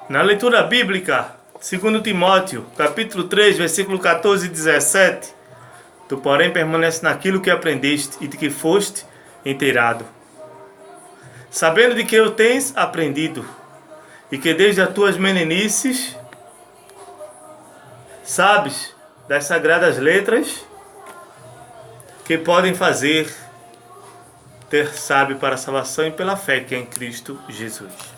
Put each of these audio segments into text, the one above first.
Na leitura bíblica, 2 Timóteo, capítulo 3, versículo 14 e 17, tu, porém, permanece naquilo que aprendeste e de que foste inteirado, sabendo de que o tens aprendido, e que desde as tuas meninices sabes das sagradas letras que podem fazer ter sábio para a salvação e pela fé que é em Cristo Jesus.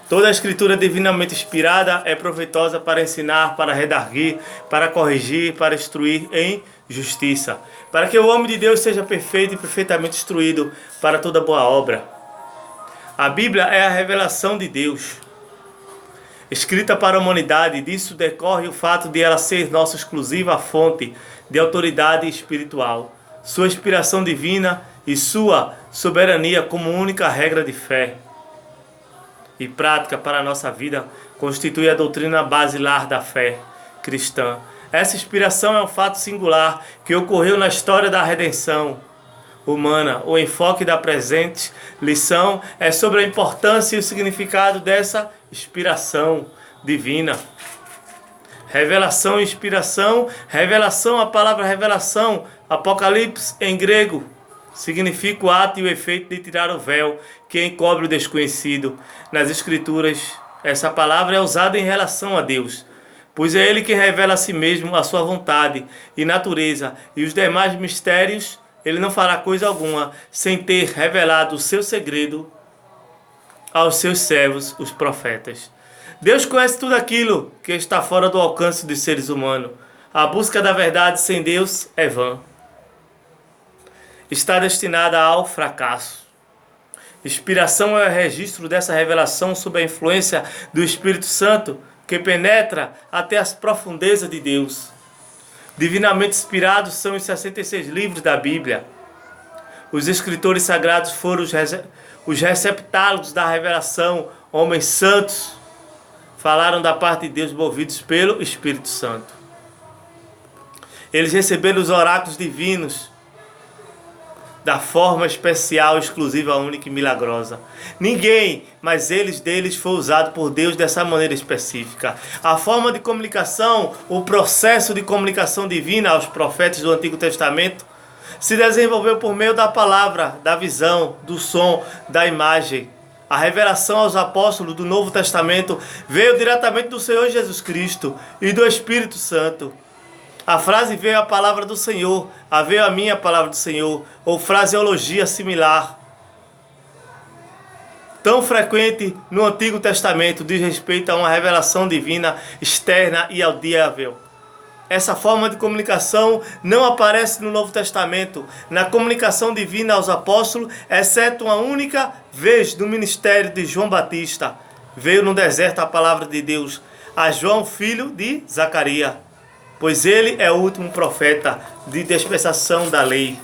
Toda a escritura divinamente inspirada é proveitosa para ensinar, para redarguir, para corrigir, para instruir em justiça, para que o homem de Deus seja perfeito e perfeitamente instruído para toda boa obra. A Bíblia é a revelação de Deus, escrita para a humanidade, e disso decorre o fato de ela ser nossa exclusiva fonte de autoridade espiritual, sua inspiração divina e sua soberania como única regra de fé e prática para a nossa vida constitui a doutrina basilar da fé cristã. Essa inspiração é um fato singular que ocorreu na história da redenção humana. O enfoque da presente lição é sobre a importância e o significado dessa inspiração divina. Revelação e inspiração. Revelação, a palavra revelação, Apocalipse em grego, significa o ato e o efeito de tirar o véu que encobre o desconhecido. Nas Escrituras, essa palavra é usada em relação a Deus, pois é Ele quem revela a si mesmo, a sua vontade e natureza, e os demais mistérios Ele não fará coisa alguma sem ter revelado o seu segredo aos seus servos, os profetas. Deus conhece tudo aquilo que está fora do alcance dos seres humanos. A busca da verdade sem Deus é vã. Está destinada ao fracasso. Inspiração é o registro dessa revelação sob a influência do Espírito Santo, que penetra até as profundezas de Deus. Divinamente inspirados são os 66 livros da Bíblia. Os escritores sagrados foram os receptálogos da revelação. Homens santos falaram da parte de Deus, movidos pelo Espírito Santo. Eles receberam os oráculos divinos da forma especial, exclusiva, única e milagrosa. Ninguém, mas deles foi usado por Deus dessa maneira específica. A forma de comunicação, o processo de comunicação divina aos profetas do Antigo Testamento se desenvolveu por meio da palavra, da visão, do som, da imagem. A revelação aos apóstolos do Novo Testamento veio diretamente do Senhor Jesus Cristo e do Espírito Santo. A frase veio a palavra do Senhor, veio a minha palavra do Senhor, ou fraseologia similar, tão frequente no Antigo Testamento, diz respeito a uma revelação divina externa e audível. Essa forma de comunicação não aparece no Novo Testamento, na comunicação divina aos apóstolos, exceto uma única vez no ministério de João Batista. Veio no deserto a palavra de Deus a João, filho de Zacarias, pois ele é o último profeta de dispensação da lei.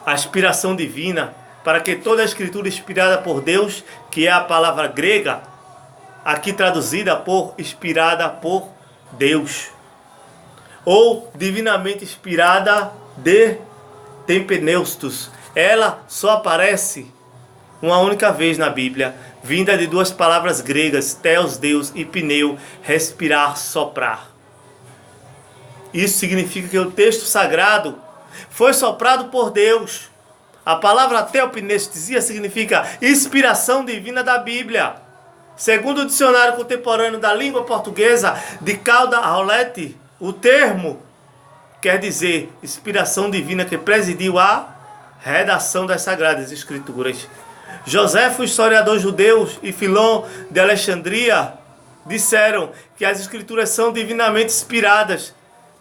A inspiração divina, para que toda a escritura inspirada por Deus, que é a palavra grega, aqui traduzida por inspirada por Deus, ou divinamente inspirada de tempeneustos, ela só aparece uma única vez na Bíblia, vinda de duas palavras gregas, theos, Deus, e pneu, respirar, soprar. Isso significa que o texto sagrado foi soprado por Deus. A palavra theopnestesia significa inspiração divina da Bíblia. Segundo o dicionário contemporâneo da língua portuguesa de Calda Rolete, o termo quer dizer inspiração divina que presidiu a redação das Sagradas Escrituras. José, o historiador judeu, e Filon de Alexandria disseram que as Escrituras são divinamente inspiradas,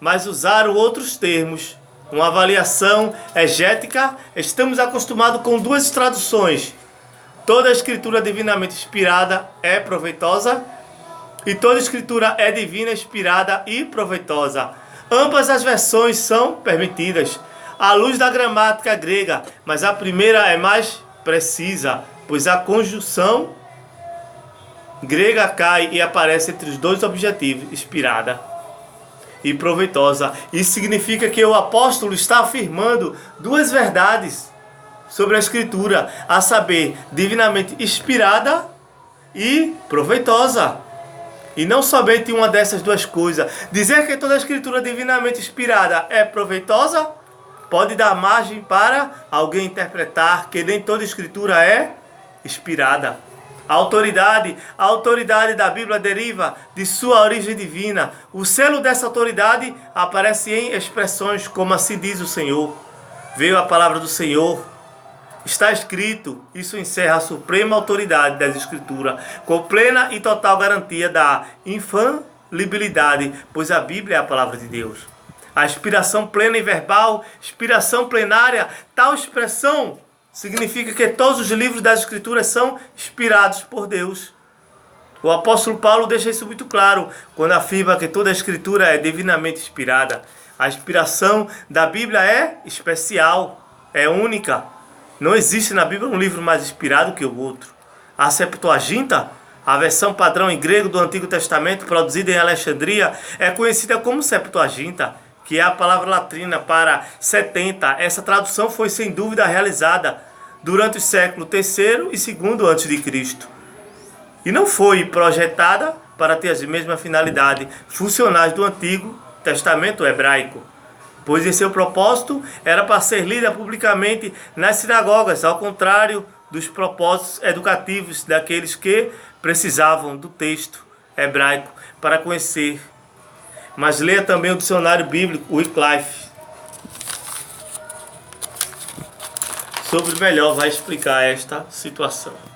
mas usaram outros termos. Uma avaliação exegética, estamos acostumados com duas traduções. Toda a escritura divinamente inspirada é proveitosa e toda escritura é divina, inspirada e proveitosa. Ambas as versões são permitidas à luz da gramática grega, mas a primeira é mais precisa, pois a conjunção grega cai e aparece entre os dois objetivos, inspirada e proveitosa. Isso significa que o apóstolo está afirmando duas verdades sobre a Escritura, a saber, divinamente inspirada e proveitosa. E não somente uma dessas duas coisas. Dizer que toda a escritura divinamente inspirada é proveitosa pode dar margem para alguém interpretar que nem toda escritura é inspirada. A autoridade da Bíblia deriva de sua origem divina. O selo dessa autoridade aparece em expressões como assim diz o Senhor. Veio a palavra do Senhor. Está escrito, isso encerra a suprema autoridade das Escrituras, com plena e total garantia da infalibilidade, pois a Bíblia é a palavra de Deus. A inspiração plena e verbal, inspiração plenária, tal expressão significa que todos os livros das Escrituras são inspirados por Deus. O apóstolo Paulo deixa isso muito claro quando afirma que toda a Escritura é divinamente inspirada. A inspiração da Bíblia é especial, é única. Não existe na Bíblia um livro mais inspirado que o outro. A Septuaginta, a versão padrão em grego do Antigo Testamento, produzida em Alexandria, é conhecida como Septuaginta, que é a palavra latina para 70. Essa tradução foi sem dúvida realizada durante o século III e II a.C. E não foi projetada para ter as mesmas finalidades funcionais do Antigo Testamento hebraico, pois em seu propósito era para ser lida publicamente nas sinagogas, ao contrário dos propósitos educativos daqueles que precisavam do texto hebraico para conhecer. Mas leia também o dicionário bíblico Wycliffe. Sobre melhor vai explicar esta situação.